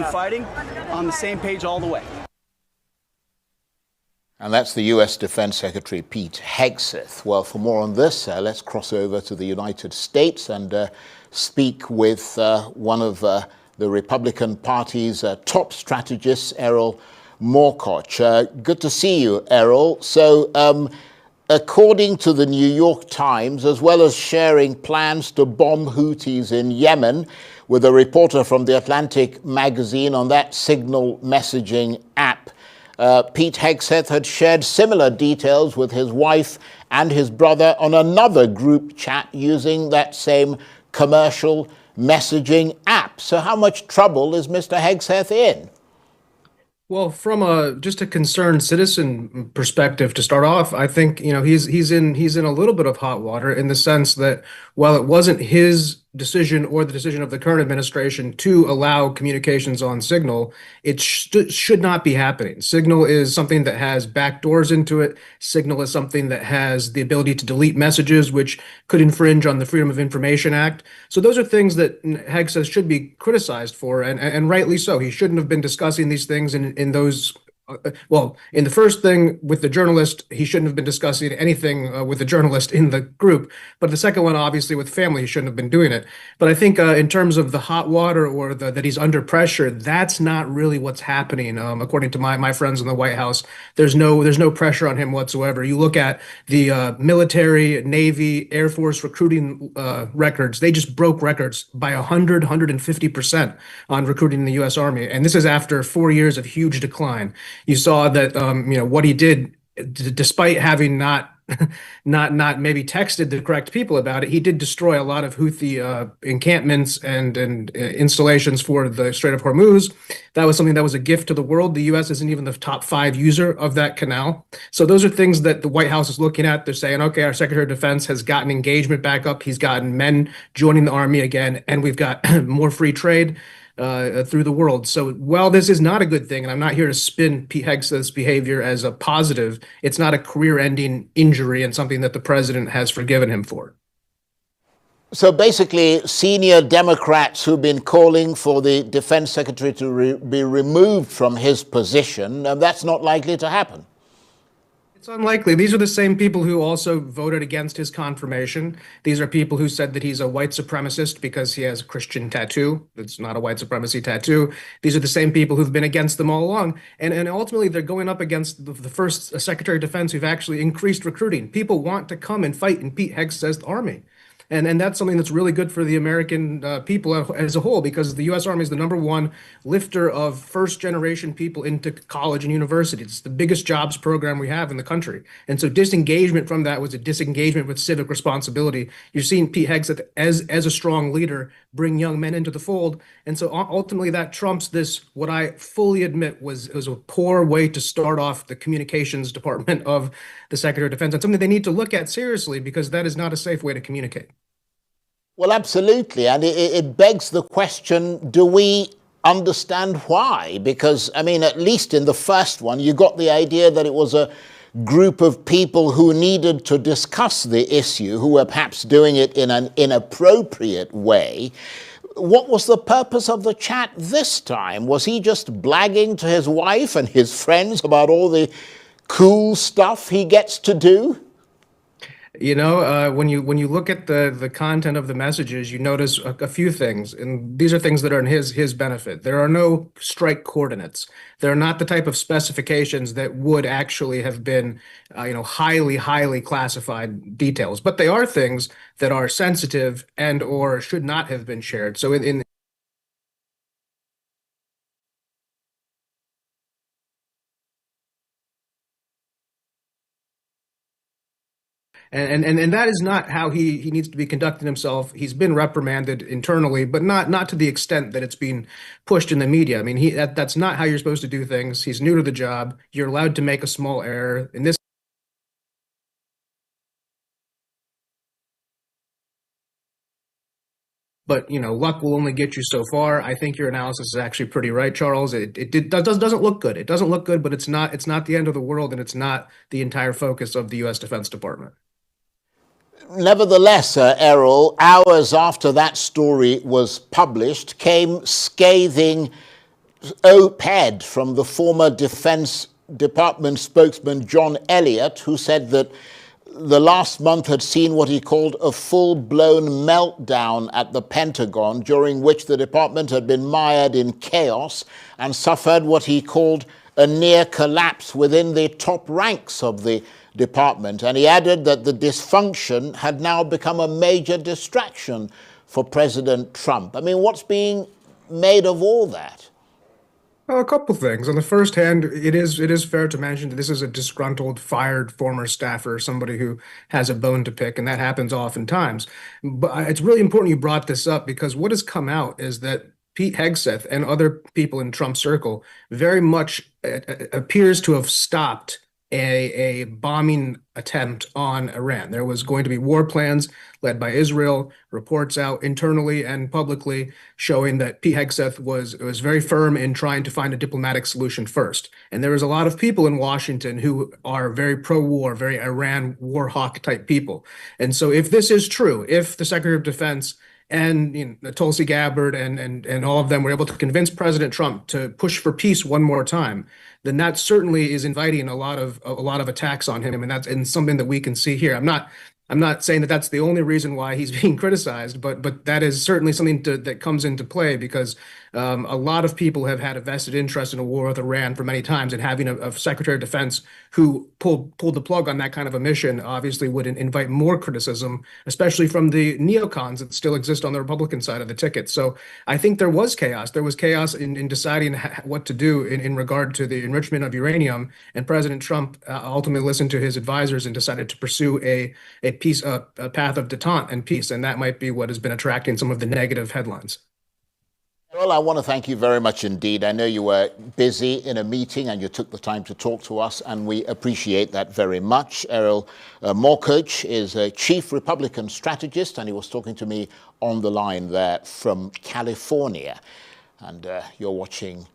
Fighting on the same page all the way. And that's the U.S. Defense Secretary Pete Hegseth. Well, for more on this, let's cross over to the United States and speak with one of the Republican Party's top strategists, Erol Morkoç. Good to see you, Erol. So, according to the New York Times, as well as sharing plans to bomb Houthis in Yemen, with a reporter from The Atlantic magazine on that Signal messaging app, Pete Hegseth had shared similar details with his wife and his brother on another group chat using that same commercial messaging app. So how much trouble is Mr. Hegseth in? Well, from just a concerned citizen perspective to start off, I think, he's in a little bit of hot water in the sense that while it wasn't his decision or the decision of the current administration to allow communications on Signal, it should not be happening. Signal is something that has backdoors into it. Signal is something that has the ability to delete messages, which could infringe on the Freedom of Information Act. So those are things that Hegseth should be criticized for, and rightly so. He shouldn't have been discussing these things in those. Well, in the first thing with the journalist, he shouldn't have been discussing anything with the journalist in the group. But the second one, obviously, with family, he shouldn't have been doing it. But I think in terms of the hot water or that he's under pressure, that's not really what's happening. According to my friends in the White House, there's no pressure on him whatsoever. You look at the military, Navy, Air Force recruiting records; they just broke records by 150% on recruiting in the U.S. Army, and this is after 4 years of huge decline. You saw that what he did, despite having not maybe texted the correct people about it, he did destroy a lot of Houthi encampments and installations for the Strait of Hormuz. That was something that was a gift to the world. The U.S. isn't even the top 5 user of that canal. So those are things that the White House is looking at. They're saying, okay, our Secretary of Defense has gotten engagement back up. He's gotten men joining the Army again, and we've got more free trade through the world. So while this is not a good thing, and I'm not here to spin Pete Hegseth's behavior as a positive, it's not a career-ending injury and something that the president has forgiven him for. So basically, senior Democrats who've been calling for the defense secretary to be removed from his position, that's not likely to happen. It's unlikely. These are the same people who also voted against his confirmation. These are people who said that he's a white supremacist because he has a Christian tattoo. It's not a white supremacy tattoo. These are the same people who've been against them all along. And ultimately, they're going up against the first Secretary of Defense who've actually increased recruiting. People want to come and fight in Pete Hegseth's army. And that's something that's really good for the American people as a whole, because the U.S. Army is the #1 lifter of first-generation people into college and university. It's the biggest jobs program we have in the country. And so disengagement from that was a disengagement with civic responsibility. You're seeing Pete Hegseth as a strong leader bring young men into the fold. And so ultimately that trumps this, what I fully admit was a poor way to start off the communications department of the Secretary of Defense, and something they need to look at seriously, because that is not a safe way to communicate. Well, absolutely. And it begs the question, do we understand why? Because, I mean, at least in the first one, you got the idea that it was a group of people who needed to discuss the issue, who were perhaps doing it in an inappropriate way. What was the purpose of the chat this time? Was he just blagging to his wife and his friends about all the cool stuff he gets to do? When you look at the content of the messages, you notice a few things, and these are things that are in his benefit. There are no strike coordinates. They're not the type of specifications that would actually have been, highly classified details. But they are things that are sensitive and or should not have been shared. So in And that is not how he needs to be conducting himself. He's been reprimanded internally, but not to the extent that it's being pushed in the media. I mean, that's not how you're supposed to do things. He's new to the job. You're allowed to make a small error. In this, but luck will only get you so far. I think your analysis is actually pretty right, Charles. It doesn't look good. It doesn't look good, but it's not the end of the world, and it's not the entire focus of the U.S. Defense Department. Nevertheless, Erol, hours after that story was published, came scathing op-ed from the former Defense Department spokesman John Elliott, who said that the last month had seen what he called a full-blown meltdown at the Pentagon, during which the department had been mired in chaos and suffered what he called a near collapse within the top ranks of the department. And he added that the dysfunction had now become a major distraction for President Trump. I mean, what's being made of all that? A couple things. On the first hand, it is fair to mention that this is a disgruntled, fired former staffer, somebody who has a bone to pick, and that happens oftentimes. But it's really important you brought this up, because what has come out is that Pete Hegseth and other people in Trump's circle very much appears to have stopped a bombing attempt on Iran. There was going to be war plans led by Israel, reports out internally and publicly showing that Pete Hegseth was very firm in trying to find a diplomatic solution first. And there was a lot of people in Washington who are very pro-war, very Iran war hawk type people. And so if this is true, if the Secretary of Defense and Tulsi Gabbard and all of them were able to convince President Trump to push for peace one more time, then that certainly is inviting a lot of attacks on him, and that's something that we can see here. I'm not saying that that's the only reason why he's being criticized, but that is certainly something that comes into play, because a lot of people have had a vested interest in a war with Iran for many times, and having a Secretary of Defense who pulled the plug on that kind of a mission obviously would invite more criticism, especially from the neocons that still exist on the Republican side of the ticket. So I think there was chaos. There was chaos in deciding what to do in regard to the enrichment of uranium, and President Trump ultimately listened to his advisors and decided to pursue a path of detente and peace, and that might be what has been attracting some of the negative headlines. Well, I want to thank you very much indeed. I know you were busy in a meeting and you took the time to talk to us, and we appreciate that very much. Erol Morkoç is a chief Republican strategist, and he was talking to me on the line there from California. And you're watching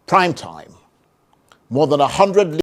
Prime Time. More than 100